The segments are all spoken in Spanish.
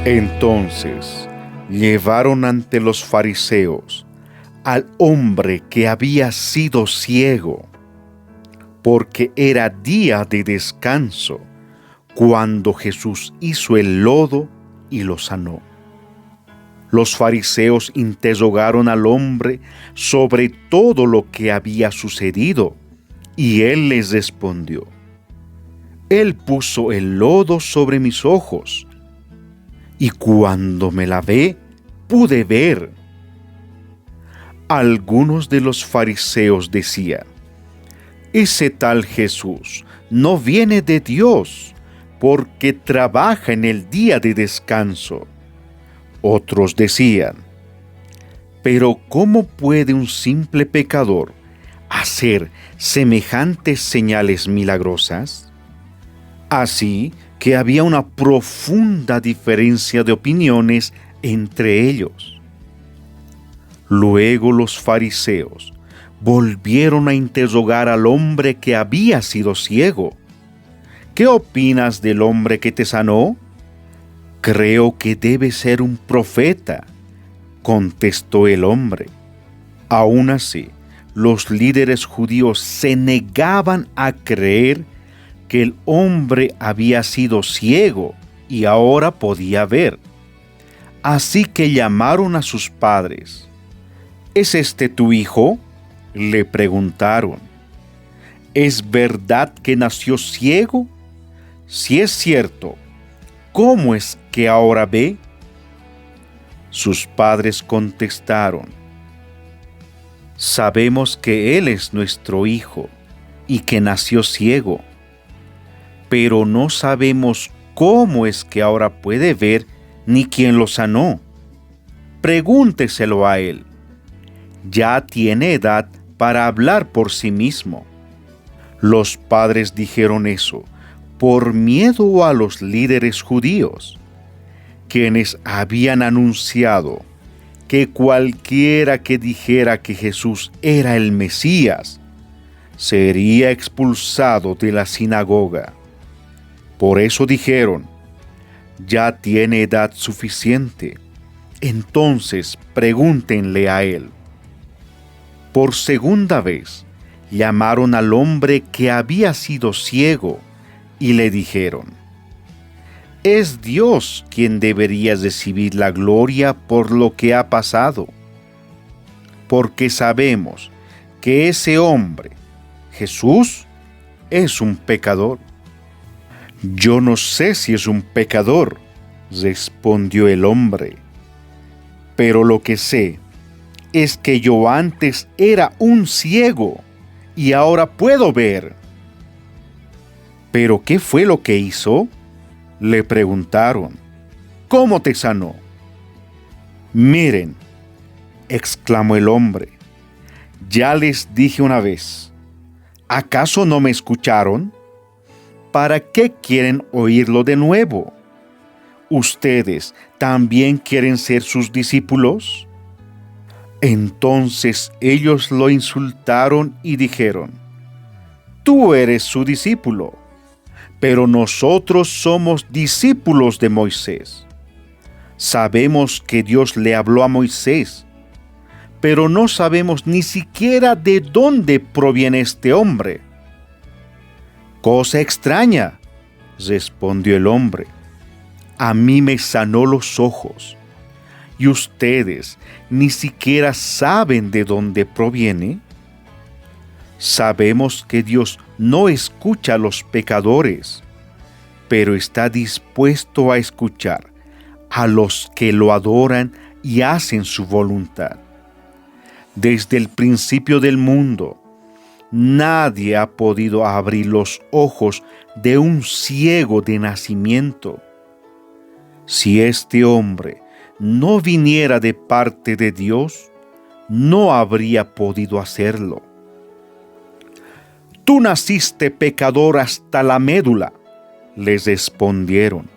Entonces llevaron ante los fariseos al hombre que había sido ciego, porque era día de descanso, cuando Jesús hizo el lodo y lo sanó. Los fariseos interrogaron al hombre sobre todo lo que había sucedido, y él les respondió: Él puso el lodo sobre mis ojos, y cuando me lavé, pude ver. Algunos de los fariseos decían: Ese tal Jesús no viene de Dios, porque trabaja en el día de descanso. Otros decían: Pero ¿cómo puede un simple pecador hacer semejantes señales milagrosas? Así que había una profunda diferencia de opiniones entre ellos. Luego los fariseos volvieron a interrogar al hombre que había sido ciego. ¿Qué opinas del hombre que te sanó? Creo que debe ser un profeta, contestó el hombre. Aún así, los líderes judíos se negaban a creer que el hombre había sido ciego y ahora podía ver. Así que llamaron a sus padres. ¿Es este tu hijo?, le preguntaron. ¿Es verdad que nació ciego? Si es cierto, ¿cómo es que ahora ve? Sus padres contestaron: Sabemos que él es nuestro hijo y que nació ciego, pero no sabemos cómo es que ahora puede ver ni quién lo sanó. Pregúnteselo a él. Ya tiene edad para hablar por sí mismo. Los padres dijeron eso por miedo a los líderes judíos, quienes habían anunciado que cualquiera que dijera que Jesús era el Mesías sería expulsado de la sinagoga. Por eso dijeron: Ya tiene edad suficiente, entonces pregúntenle a él. Por segunda vez llamaron al hombre que había sido ciego y le dijeron: Es Dios quien debería recibir la gloria por lo que ha pasado, porque sabemos que ese hombre, Jesús, es un pecador. Yo no sé si es un pecador, respondió el hombre, pero lo que sé es que yo antes era un ciego y ahora puedo ver. ¿Pero qué fue lo que hizo?, le preguntaron. ¿Cómo te sanó? Miren, exclamó el hombre, ya les dije una vez, ¿acaso no me escucharon? ¿Para qué quieren oírlo de nuevo? ¿Ustedes también quieren ser sus discípulos? Entonces ellos lo insultaron y dijeron: Tú eres su discípulo, pero nosotros somos discípulos de Moisés. Sabemos que Dios le habló a Moisés, pero no sabemos ni siquiera de dónde proviene este hombre. Cosa extraña, respondió el hombre. A mí me sanó los ojos, y ustedes ni siquiera saben de dónde proviene. Sabemos que Dios no escucha a los pecadores, pero está dispuesto a escuchar a los que lo adoran y hacen su voluntad. Desde el principio del mundo, nadie ha podido abrir los ojos de un ciego de nacimiento. Si este hombre no viniera de parte de Dios, no habría podido hacerlo. Tú naciste pecador hasta la médula, les respondieron.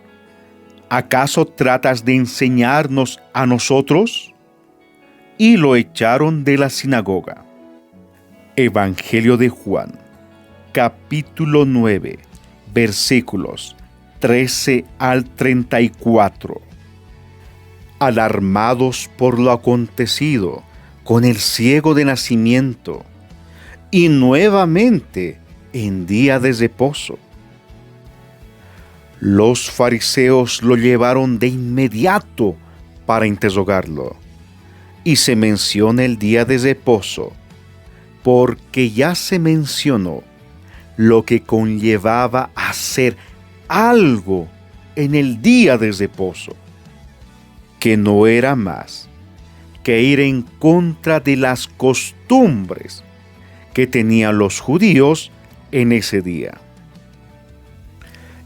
¿Acaso tratas de enseñarnos a nosotros? Y lo echaron de la sinagoga. Evangelio de Juan, capítulo 9, versículos 13 al 34. alarmados por lo acontecido con el ciego de nacimiento, y nuevamente en día de reposo. Los fariseos lo llevaron de inmediato para interrogarlo, y se menciona el día de reposo, porque ya se mencionó lo que conllevaba hacer algo en el día de reposo, que no era más que ir en contra de las costumbres que tenían los judíos en ese día.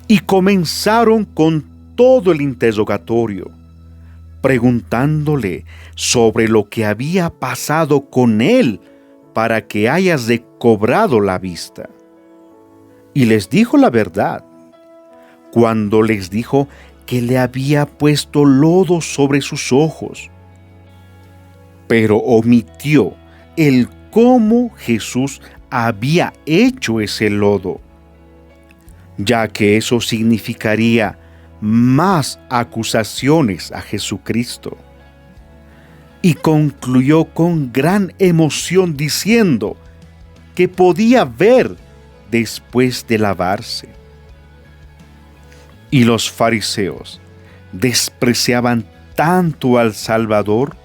Y comenzaron con todo el interrogatorio, preguntándole sobre lo que había pasado con él para que haya recobrado la vista. Y les dijo la verdad, cuando les dijo que le había puesto lodo sobre sus ojos, pero omitió el cómo Jesús había hecho ese lodo, ya que eso significaría más acusaciones a Jesucristo. Y concluyó con gran emoción diciendo que podía ver después de lavarse. Y los fariseos despreciaban tanto al Salvador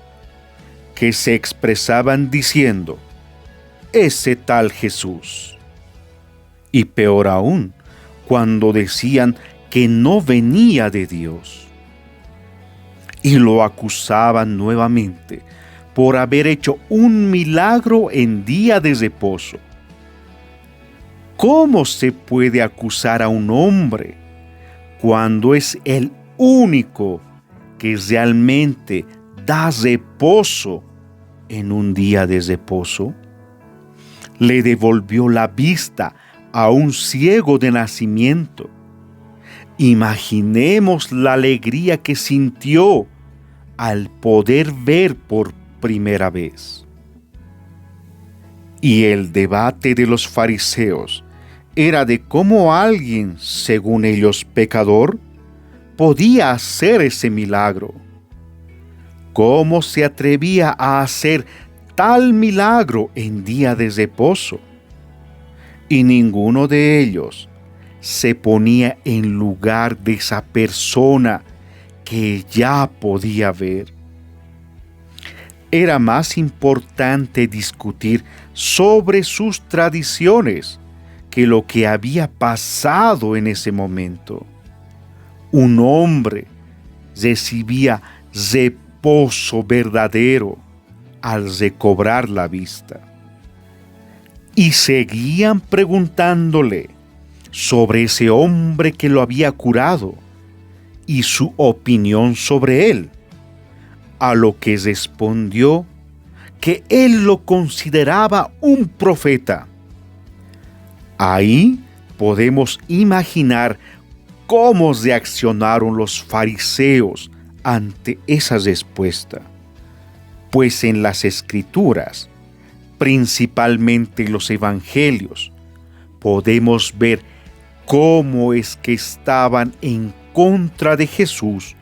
que se expresaban diciendo: ese tal Jesús. Y peor aún, cuando decían que no venía de Dios. Y lo acusaban nuevamente por haber hecho un milagro en día de reposo. ¿Cómo se puede acusar a un hombre cuando es el único que realmente da reposo en un día de reposo? Le devolvió la vista a un ciego de nacimiento. Imaginemos la alegría que sintió al poder ver por primera vez. Y el debate de los fariseos era de cómo alguien, según ellos pecador, podía hacer ese milagro. ¿Cómo se atrevía a hacer tal milagro en día de reposo? Y ninguno de ellos se ponía en lugar de esa persona que ya podía ver. Era más importante discutir sobre sus tradiciones que lo que había pasado en ese momento. Un hombre recibía reposo verdadero al recobrar la vista. Y seguían preguntándole sobre ese hombre que lo había curado y su opinión sobre él, a lo que respondió que él lo consideraba un profeta. Ahí podemos imaginar cómo reaccionaron los fariseos ante esa respuesta, pues en las Escrituras, principalmente los Evangelios, podemos ver cómo es que estaban en contra de Jesús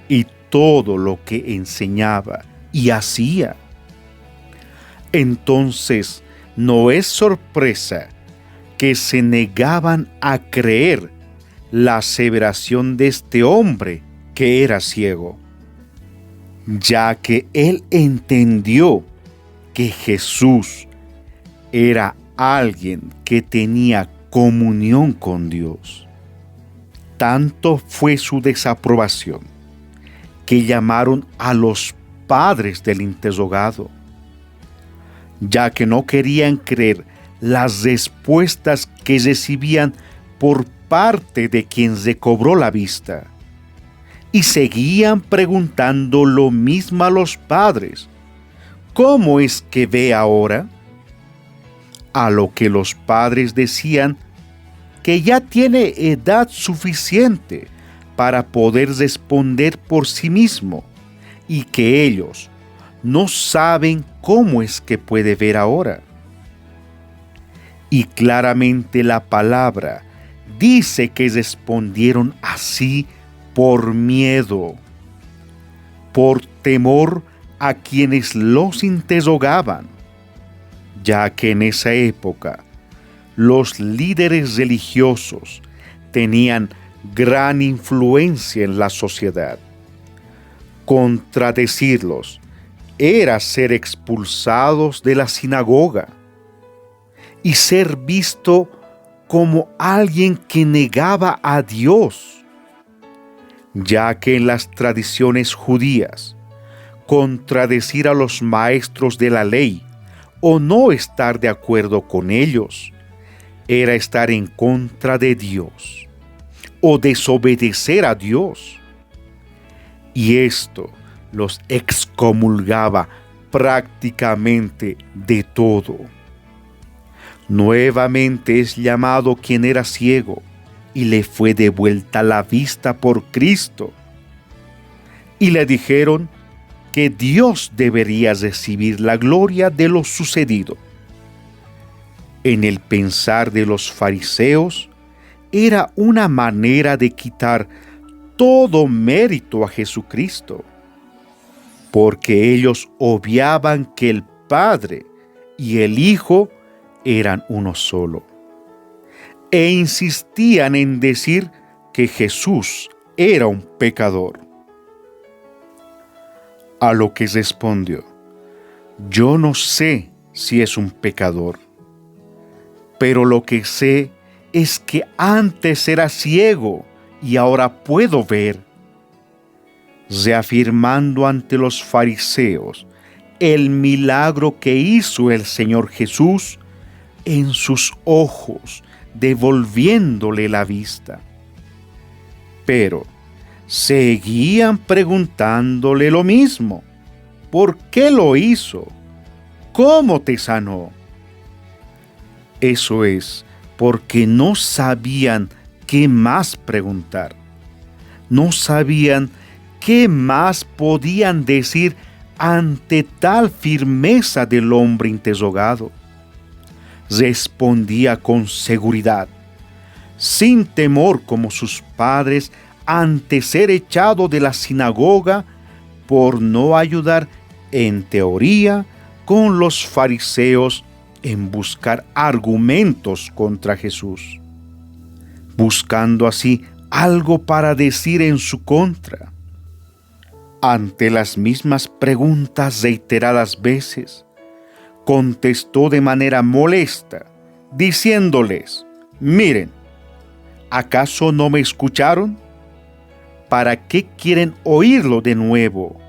y todo lo que enseñaba y hacía. Entonces, no es sorpresa que se negaban a creer la aseveración de este hombre que era ciego, ya que él entendió que Jesús era alguien que tenía comunión con Dios. Tanto fue su desaprobación que llamaron a los padres del interrogado, ya que no querían creer las respuestas que recibían por parte de quien recobró la vista. Y seguían preguntando lo mismo a los padres: ¿cómo es que ve ahora? A lo que los padres decían que ya tiene edad suficiente para poder responder por sí mismo y que ellos no saben cómo es que puede ver ahora. Y claramente la palabra dice que respondieron así por miedo. por temor a quienes los interrogaban, ya que en esa época los líderes religiosos tenían gran influencia en la sociedad. Contradecirlos era ser expulsados de la sinagoga y ser visto como alguien que negaba a Dios, ya que en las tradiciones judías, contradecir a los maestros de la ley o no estar de acuerdo con ellos era estar en contra de Dios o desobedecer a Dios. Y esto los excomulgaba prácticamente de todo. Nuevamente es llamado quien era ciego y le fue devuelta la vista por Cristo. Y le dijeron que Dios debería recibir la gloria de lo sucedido. En el pensar de los fariseos, era una manera de quitar todo mérito a Jesucristo, porque ellos obviaban que el Padre y el Hijo eran uno solo, e insistían en decir que Jesús era un pecador. A lo que respondió: yo no sé si es un pecador, pero lo que sé es que antes era ciego y ahora puedo ver, reafirmando ante los fariseos el milagro que hizo el Señor Jesús en sus ojos, devolviéndole la vista. Pero seguían preguntándole lo mismo: ¿por qué lo hizo? ¿Cómo te sanó? Eso es porque no sabían qué más preguntar. No sabían qué más podían decir ante tal firmeza del hombre interrogado. Respondía con seguridad, sin temor como sus padres, ante ser echado de la sinagoga por no ayudar en teoría con los fariseos en buscar argumentos contra Jesús, buscando así algo para decir en su contra. Ante las mismas preguntas reiteradas veces, contestó de manera molesta, diciéndoles: miren, ¿acaso no me escucharon? ¿Para qué quieren oírlo de nuevo?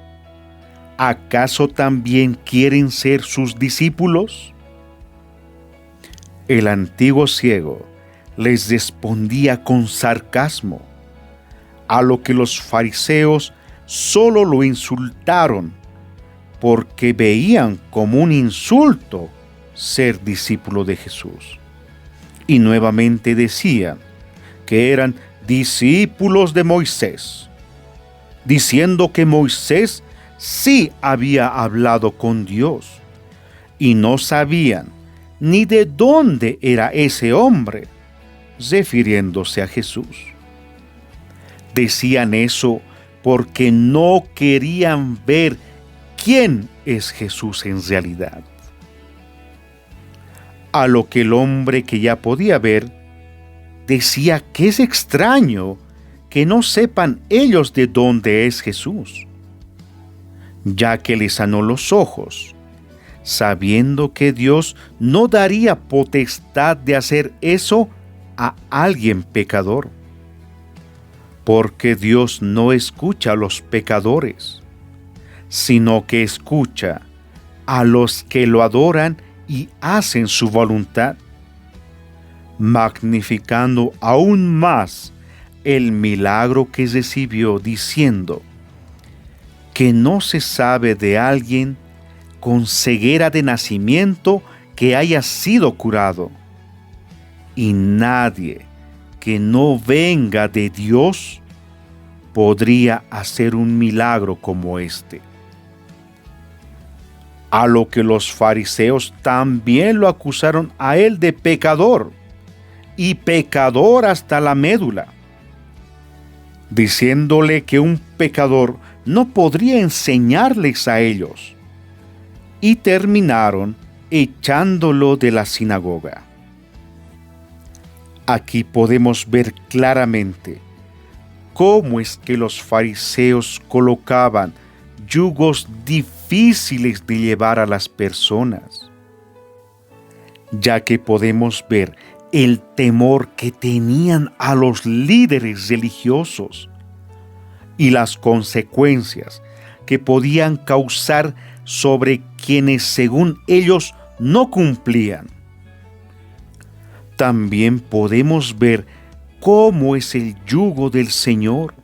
¿Acaso también quieren ser sus discípulos? El antiguo ciego les respondía con sarcasmo, a lo que los fariseos solo lo insultaron, porque veían como un insulto ser discípulo de Jesús. Y nuevamente decían que eran discípulos de Moisés, diciendo que Moisés sí había hablado con Dios, y no sabían ni de dónde era ese hombre, refiriéndose a Jesús. Decían eso porque no querían ver quién es Jesús en realidad. A lo que el hombre, que ya podía ver, decía que es extraño que no sepan ellos de dónde es Jesús, ya que les sanó los ojos, sabiendo que Dios no daría potestad de hacer eso a alguien pecador, porque Dios no escucha a los pecadores, sino que escucha a los que lo adoran y hacen su voluntad, magnificando aún más el milagro que recibió, diciendo que no se sabe de alguien con ceguera de nacimiento que haya sido curado, y nadie que no venga de Dios podría hacer un milagro como este. A lo que los fariseos también lo acusaron a él de pecador, y pecador hasta la médula, diciéndole que un pecador no podría enseñarles a ellos, y terminaron echándolo de la sinagoga. Aquí podemos ver claramente cómo es que los fariseos colocaban yugos difíciles de llevar a las personas, ya que podemos ver el temor que tenían a los líderes religiosos y las consecuencias que podían causar sobre quienes según ellos no cumplían. También podemos ver cómo es el yugo del Señor,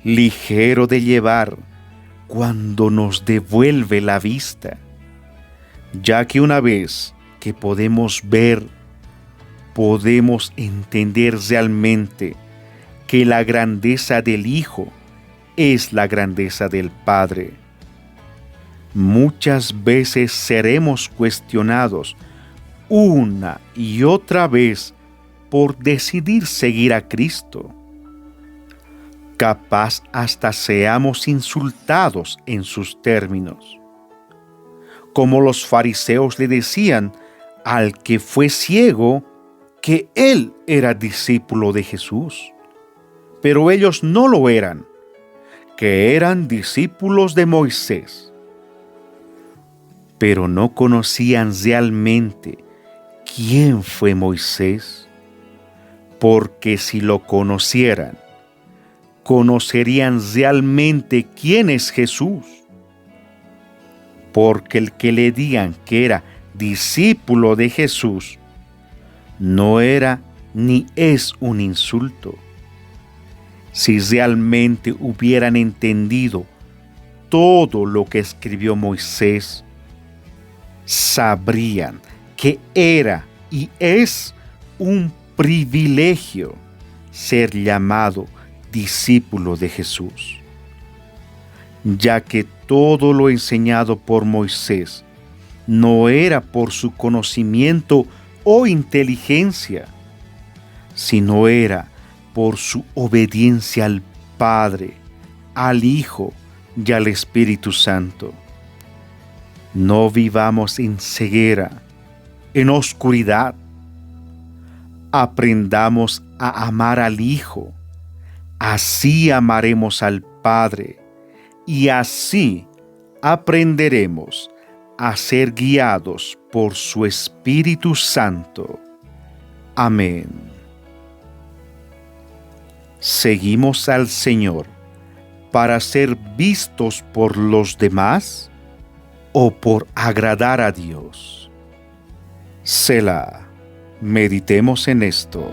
ligero de llevar cuando nos devuelve la vista, ya que una vez que podemos ver, podemos entender realmente que la grandeza del Hijo es la grandeza del Padre. Muchas veces seremos cuestionados una y otra vez por decidir seguir a Cristo. Capaz hasta seamos insultados en sus términos. Como los fariseos le decían al que fue ciego que él era discípulo de Jesús, pero ellos no lo eran, que eran discípulos de Moisés. Pero no conocían realmente quién fue Moisés, porque si lo conocieran, conocerían realmente quién es Jesús. Porque el que le digan que era discípulo de Jesús no era ni es un insulto. Si realmente hubieran entendido todo lo que escribió Moisés, sabrían que era y es un privilegio ser llamado discípulo de Jesús, ya que todo lo enseñado por Moisés no era por su conocimiento o inteligencia, sino era por su obediencia al Padre, al Hijo y al Espíritu Santo. No vivamos en ceguera, en oscuridad. Aprendamos a amar al Hijo, así amaremos al Padre, y así aprenderemos a ser guiados por su Espíritu Santo. Amén. ¿Seguimos al Señor para ser vistos por los demás o por agradar a Dios? Selah. Meditemos en esto.